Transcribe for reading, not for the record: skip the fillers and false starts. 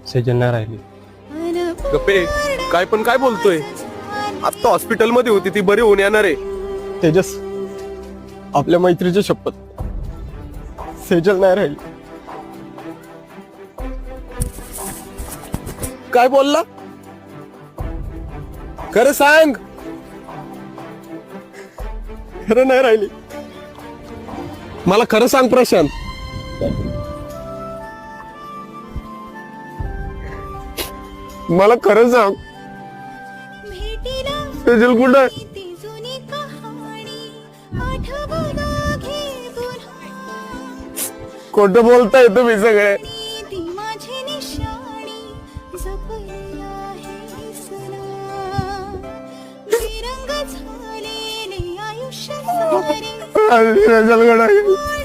सेजल नाही राहिली. गप्पे, काय पण काय बोलतोय? आता हॉस्पिटल मध्ये होती ती, बरी होऊन येणार आहे. तेजस, आपल्या मैत्रीची शपथ, सेजल नाही राहिली. काय बोलला? खरं सांग. खरं नाही राहिली. मला खरं सांग प्रशांत. मला खरं सांग, सेजल कुठं आहे? खोटं बोलताय तुम्ही सगळे. सेजल कुठं आहे?